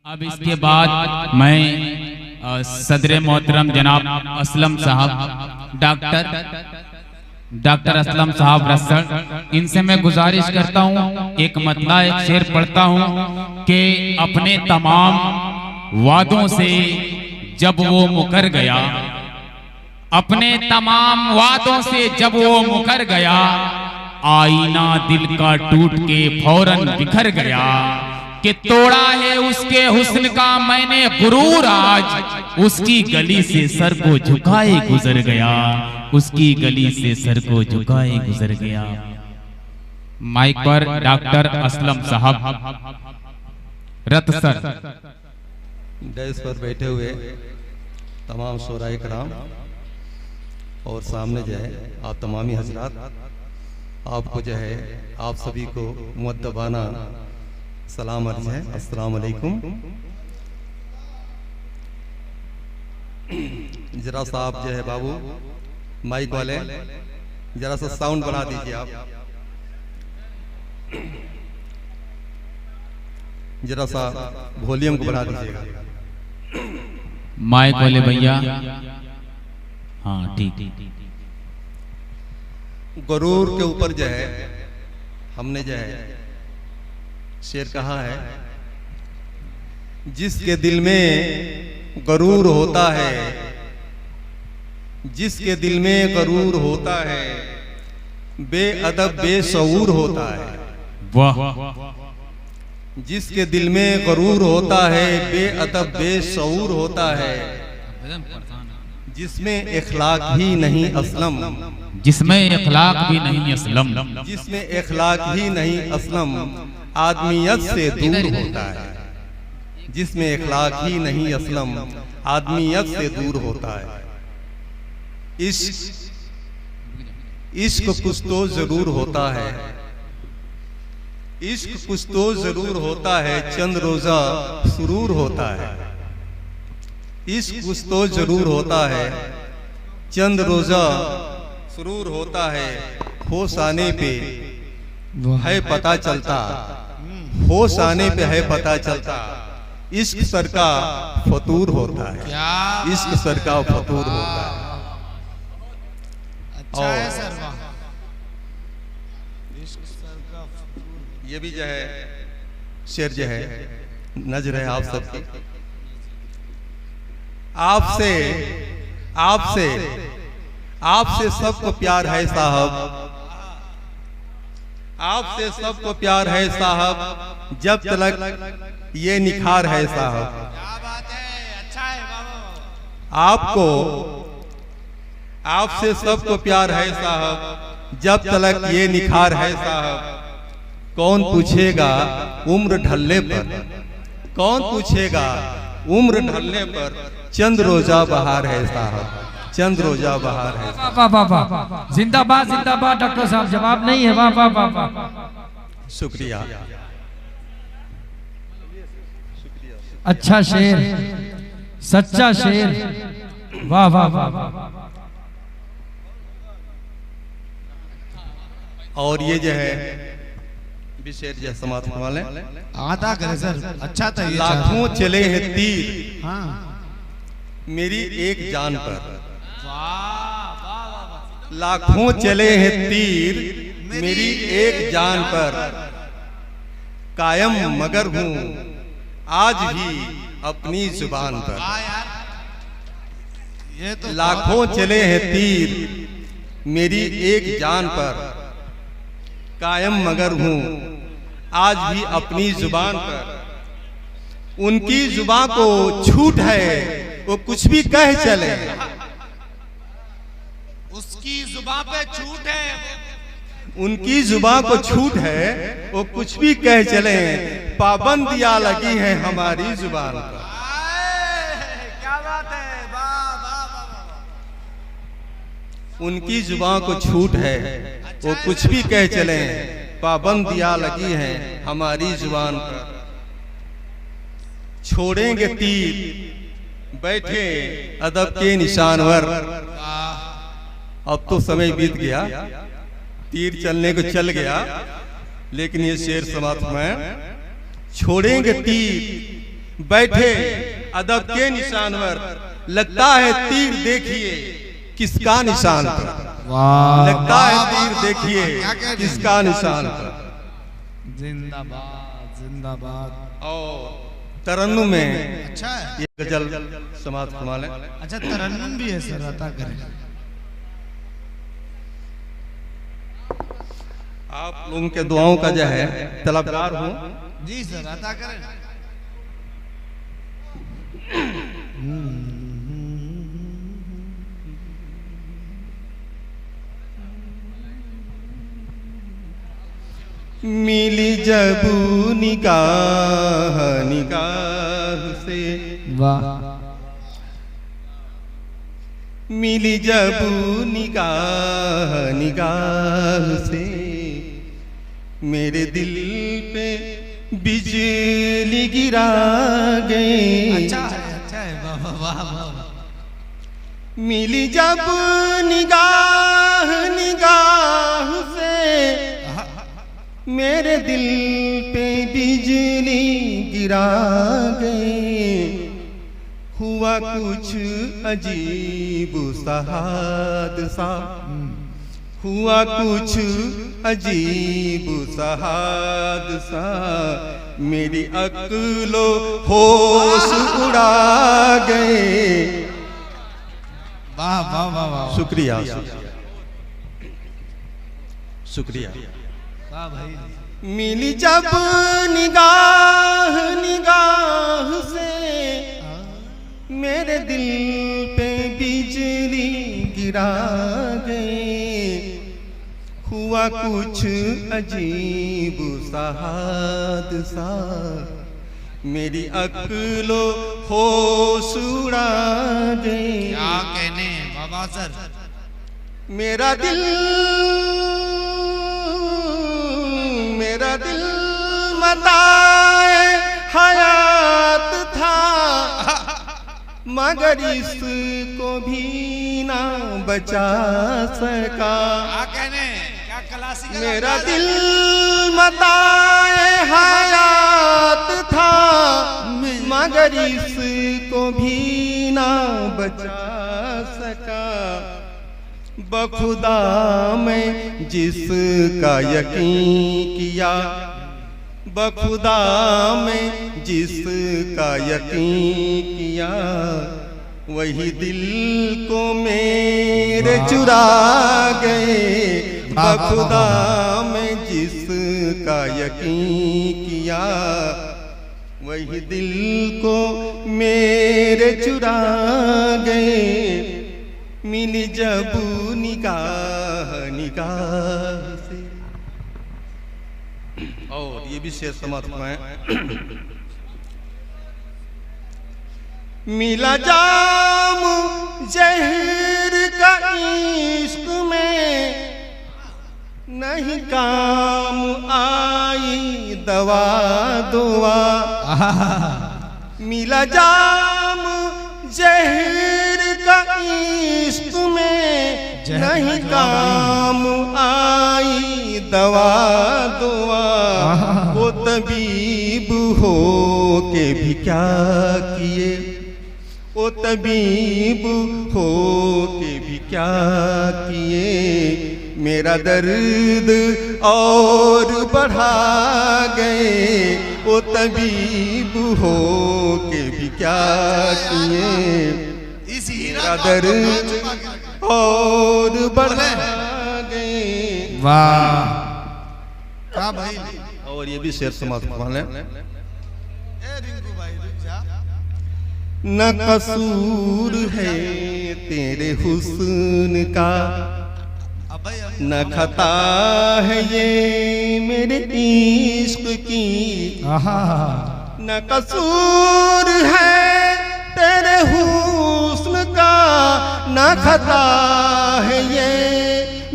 अब इसके बाद मैं सदर मोहतरम जनाब असलम साहब डॉक्टर असलम साहब रसड़, इनसे मैं गुजारिश करता हूँ एक मतला एक शेर पढ़ता हूँ कि अपने तमाम वादों से जब वो मुकर गया, अपने तमाम वादों से जब वो मुकर गया, आईना दिल का टूट के फौरन बिखर गया कि तोड़ा है उसके हुस्न का मैंने गुरूर, आज उसकी गली से सर को झुकाए गुजर गया, उसकी गली से सर को झुकाए गुजर गया। माइक पर डॉक्टर असलम साहब रतसर। डैश पर बैठे हुए तमाम शोराए कराम और सामने जो है आप तमामी हजरात, आपको जो है आप सभी को मुअद्दबाना सलाम अर्ज़ है, अस्सलाम वालेकुम। जरा सा आप जो है बाबू माइक वाले जरा सा साउंड बढ़ा दीजिए, आप जरा सा वॉल्यूम को बढ़ा दीजिएगा माइक वाले भैया। हाँ ठीक। गरूर के ऊपर जो है हमने जो है शेर कहा है, जिसके दिल में गरूर होता है, जिसके दिल में गरूर होता है, बेअदब बेशऊर होता है। वाह। जिसके दिल में गरूर होता है, बेअदब बेशऊर होता है, जिसमें इखलाक ही नहीं असलम, जिसमें इखलाक भी नहीं असलम, जिसमें इखलाक ही नहीं असलम, आदमियत से दूर होता है, जिसमें इखलाक ही नहीं असलम, आदमियत से दूर होता है। इश्क कुछ तो जरूर होता है, इश्क कुछ तो जरूर होता है, चंद रोजा सुरूर होता है। इश्क कुछ तो जरूर होता है, चंद रोजा सुरूर होता है, होश आने पे है पता चलता, होश आने पे है पता चलता, इश्क सर का फतूर होता है, इश्क सर का फतूर होता है। अच्छा है सर, ये भी जो है शेर जो है नजर है आप सबकी, आपसे आपसे आपसे सबको प्यार है साहब, आपसे सबको प्यार है साहब, जब तलक ये निखार है साहब। क्या बात है, अच्छा है बाबू। आपको आपसे सबको प्यार है साहब, जब तलक ये निखार है साहब। कौन पूछेगा उम्र ढलने पर, कौन पूछेगा उम्र ढलने पर, चंद रोजा बहार है साहब, चंद रोजा बहार है। वाह वाह वाह, जिंदाबाद जिंदाबाद डॉक्टर साहब, जवाब नहीं है। वाह वाह वाह वाह, शुक्रिया। अच्छा शेर, सच्चा शेर, वाह वाह वाह। और ये जो है शेर जो समाप्त वाले आता करे सर, अच्छा था ये। लाखों चले हैं तीर हाँ, मेरी एक जान पर, वाह, लाखों चले हैं तीर मेरी एक जान पर, कायम मगर हूँ आज भी अपनी जुबान पर। यार ये तो लाखों चले हैं तीर मेरी एक जान पर, कायम मगर हूँ आज भी अपनी जुबान पर। उनकी जुबान को छूट है वो कुछ भी कह चले, उसकी जुबान पे छूट है, उनकी जुबान को छूट है वो कुछ भी कह चले, पाबंदियां लगी हैं हमारी जुबान पर। क्या बात है, वाह वाह वाह। उनकी जुबान को छूट है वो कुछ भी कह चले, पाबंदियां लगी हैं हमारी जुबान पर। छोड़ेंगे तीर बैठे अदब के निशानवर। अब तो समय बीत गया, तीर चलने को चल गया, लेकिन ये शेर समाप्त में छोड़ेंगे तीर बैठे अदब के निशान पर, लगता है तीर देखिए किसका निशान पर, वाह लगता है तीर देखिए किसका निशान पर। जिंदाबाद जिंदाबाद। और तरन्नुम में अच्छा है। ये गजल समाप्त फरमा लें। अच्छा तरन्नुम भी है सर, अता करें। आप लोगों के दुआओं का जो है तलबगार हूँ। जी सर, अता करें। मिली जब निगाह निगाह से, वाह मिली जब निगाह निगाह से, मेरे दिल पे बिजली गिरा गए। अच्छा है, वाह वाह वाह। मिली जब निगाह निगाह से, मेरे दिल पे बिजली गिरा गए। हुआ कुछ अजीब सा हादसा, हुआ कुछ अजीब सा हादसा, मेरी अक्लो होश उड़ा गए। वाह वाह वाह वाह। शुक्रिया शुक्रिया। वाह भाई। मिली जब निगाह निगाह से, मेरे दिल पे बिजली गिरा गए। हुआ कुछ अजीब सा हादसा, मेरी अक्लो होश उड़ा गए। क्या कहने बाबा सर। मेरा दिल मताए हयात था, मगर इसको भी ना बचा सका। क्या कहने, क्या क्लासिकल। मेरा दिल मताए हयात था, मगर इसको भी ना बचा सका। बखुदा मैं जिसका यकीन किया, बखुदा मैं जिसका यकीन किया, वही दिल को मेरे चुरा गए। बखुदा मैं जिसका यकीन किया, वही दिल को मेरे चुरा गए। मिली जब निगाह निगाह से। और ये भी शेर समाप्त है। मिला जाम जहर का इश्क में, नहीं काम आई दवा दुआ। मिला जाम जहर का इश्क में, नहीं काम आई दवा दुआ। वो तबीब हो के भी क्या किए, वो तबीब हो के भी क्या किए। मेरा दर्द और बढ़ा गए। वो तबीब हो के भी क्या किए। इस मेरा दर्द और बढ़ा गए। वाह क्या भाई। और ये भी शेर समाप्त करवा लें। ए रिंकू भाई रुक जा। न कसूर है तेरे हुस्न का, न खता है ये मेरे इश्क की। न कसूर है तेरे हुस्न का, न खता है ये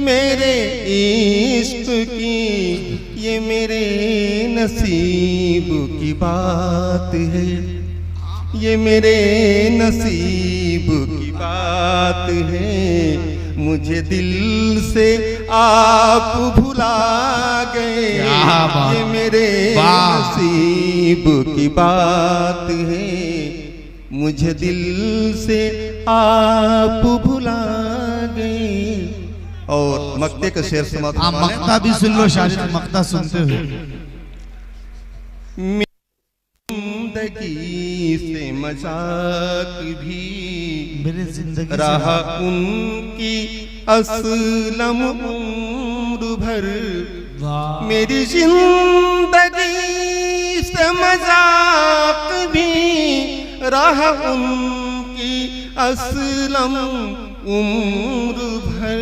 मेरे इश्क की। ये मेरे नसीब की बात है, ये मेरे नसीब की बात है। मुझे दिल से आप भुला गए, ये मेरे नसीब की बात है। मुझे दिल से आप भुला गए। और मक्ते का शेर समाप्त। आप मक्ता भी सुन लो, शायद मक्ता सुनते हुए। जिंदगी से मजाक भी मेरे जिंदगी रहा उनकी असलम उम्र भर। मेरी जिंदगी से मजाक भी रहा उनकी असलम उम्र भर।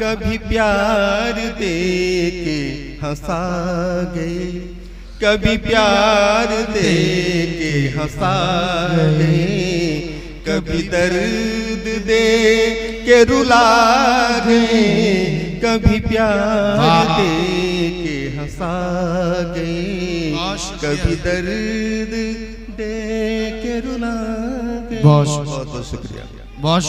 कभी प्यार दे के हंसा गए, कभी प्यार दे के हंसा गए, कभी दर्द दे के रुला गए, कभी प्यार दे के हंसा गए, कभी दर्द दे के रुला गए। बहुत बहुत शुक्रिया। बहुत